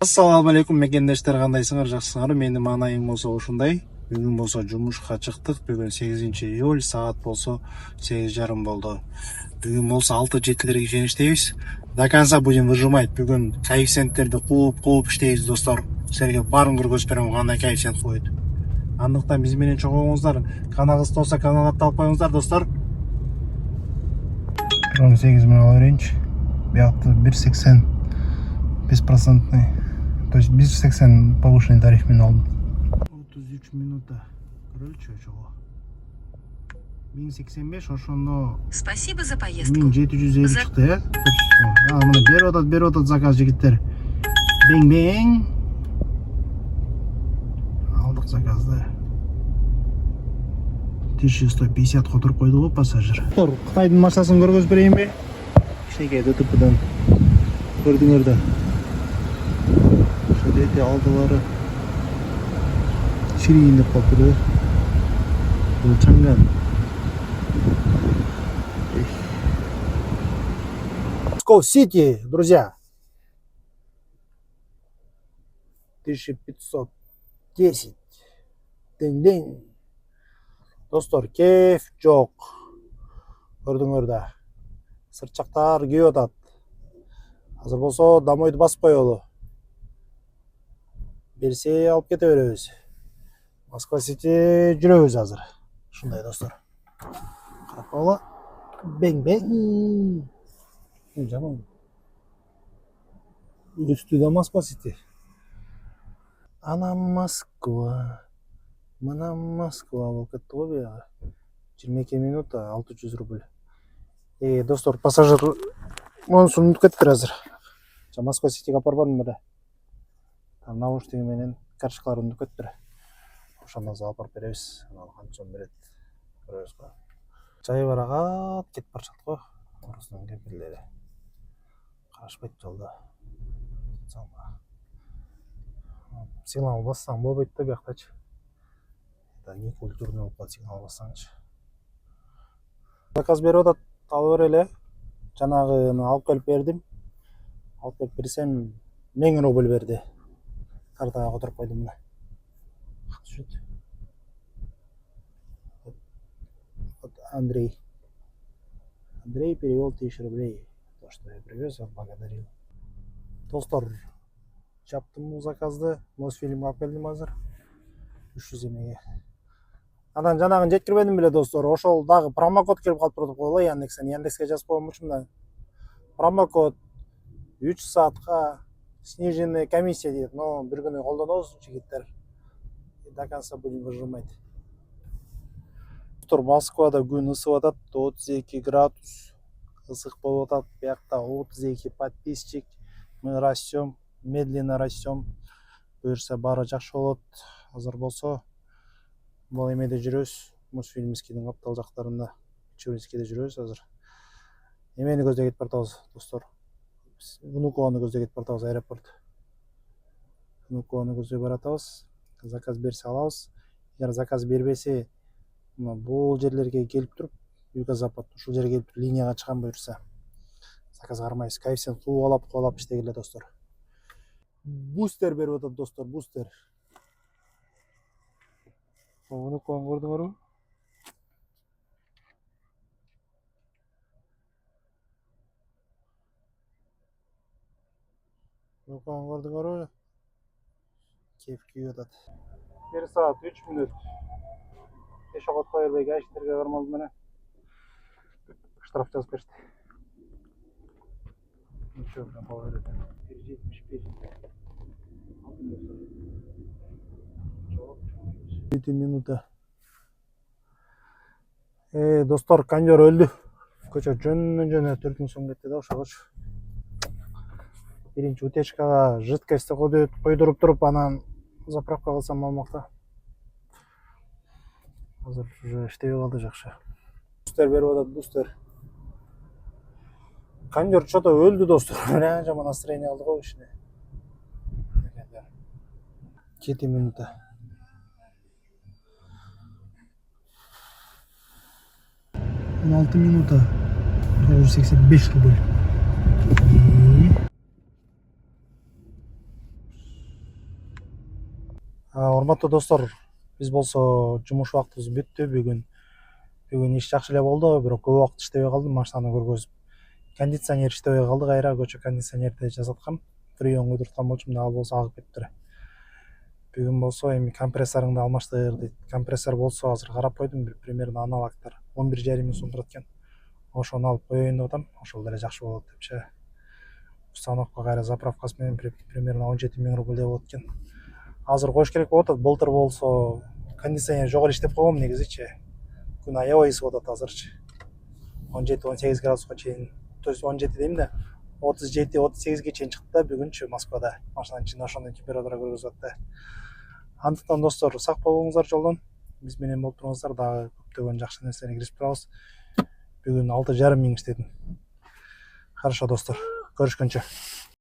Ассалаmu алейкум мекендештер, кандайсыңар, жакшысыңарбы? Менин маанайым болсо ушундай. Бүгүн болсо жумушка чыктык. Бүгүн 8-июль, саат болсо 8:30 болду. Бүгүн болсо 6-7 ишен иштейбиз. До конца будем выжимать. Бүгүн коэффициенттерди кууп иштейбиз, достор. Силерге баарын көргөзүп берем, кандай коэффициент кууйт. Андыктан биз менен чогулуңуздар. Каналыбыз болсо каналга атталып коюңуздар, достор. 18 миң алып берейинчи. Биякты 1,85%. То есть 1,80 повышенный тариф мен алдым. 33 минута. Короче, чего? 1085, ошондо. Спасибо за поездку. 1750 чыкты, э? Мына берип атат заказ жигиттер. Бең. Алдык заказды. 1150 которуп койду го пассажир. Кытайдын машинасын көргөзүп берейинби? Кичинекей ДТПдан көрдүңөр да. Шöyle aldıları Şirin'de patladı. Çangan. Pskov City, друзья. 1510. День. Достор, кеф жок. Көрдүңөр да. Сырчактар күйүп атат. Азыр болсо домойду басып коелу. Берсе алып кете беребиз. Москва Сити жүрөбүз азыр. Ушундай, достор. Карап койгула. Бең. Жаман. Үстүдө Москва Сити. Ана Москва. Мына Москва болуп кетти го буяга. 22 минута 600 рубль. Достор, пассажир монусун унутуп кетиптир азыр. Москва Ситиге апарып бардым беле. Наушнигим менен карточкаларды унутуп кетиптир. Ошондон соң алып беребиз. Анан канча берет. Көрөбүз го. Жай барагат кетип барышат го. Орусунун кемпирлери. Карашпайт жолдо. Сигнал бассаң болбойт да бияктачы. Не культурный болуп калат сигнал бассаңчы. Заказ берип атат, алып берели. Жанагыны алып келип бердим. Алып келип берсем 1000 рубль берди. Картага которуп койдум мына. Вот Андрей перевел 1000 рублей. То, что я привез, он благодарил. Достор, жаптым бул заказды. Мосфильмге алып келдим азыр. 300 эмеге. Анан жанагын жеткирбедим беле, достор. Ошол дагы промокод келип калып турду го, Яндекске жазып коймочумун да. Промокод 3 саатка сниженная комиссия дейт, но бир күнү колдонобуз жигиттер. До конца будем выжимать. Москвада күн ысып атат, 32 градус ысык болуп атат. Биякта 32 подписчик. Мы растем, медленно растем. Буюрса баары жакшы болот. Азыр болсо бул эмеде жүрөбүз. Мосфильмскийдин каптал жактарында. Чуринскийде жүрөбүз азыр. Эмени көздөй кетип бартабыз, достор. Внукованы көздөй кетип бартабыз, аэропорт. Внукованы көздөй баратабыз. Заказ берсе алабыз. Эгер заказ бербесе, бул жерлерге келип туруп, Юго-Запад, ушул жерге келип туруп линияга чыгам буюрса, заказ кармайбыз. Коэффициент куулап иштегиле, достор. Бустер берип атат, достор, бустер. Внукованы көрдүңөрбү? Внукованы көрдүңөрбү? Кеп күйүп атат. 1 саат 3 мүнөт. Пешоход кое бербей, гаишниктерге бармалдым менен. Штраф жазып беришти. Ничего, прям поверит. 1,75. 7 минута. Достор, кондер өлдү. Көчө жөн 4000 сом кетти да, ошогочу. Биринчи утечкага жидкостьти койдуруп туруп, анан заправка кылсам болмокта. Азыр уже иштебей калды жакшы. Бустер берип атат, бустер. Кондер что-то өлдү, достор. Жаман настроение алды го ишине. 7 минута. 16 минута. 985 рубль. Урматтуу достор, биз болсо жумуш убактыбыз бүттү бүгүн иш жакшы эле болду, бирок көп убакыт иштебей калдым машинаны көргөзүп. Кондиционер иштебей калды, кайра көчө кондиционерди жасаткам, фреон куйдурткан болчумун, ал болсо агып кетиптир. Бүгүн болсо эми компрессоруңду алмаштыр дейт. Компрессор болсо азыр карап койдум, примерно аналогтор 11,5 миң сом турат экен. Ошону алып коеюн деп атам, ошол деле жакшы болот депчи. Установка кайра заправкасы менен примерно 17 миң рубль болот экен. Азыр коюш керек болуп атат. Былтыр болсо кондиционер жок эле иштеп койгом негизичи. Күн аябай ысып атат азырчы. 17-18 градуска чейин, то есть 17 дейм да, 37-38ге чейин чыкты да бүгүнчү Москвада. Машинанын ичинде ошондой температура көргөзүп атты. Андыктан достор, сак болуңуздар жолдон. Биз менен болуп туруңуздар, дагы көптөгөн жакшы нерселерди киргизип турабыз. Бүгүн 6,5 миң иштедим. Хорошо достор, көрүшкөнчө.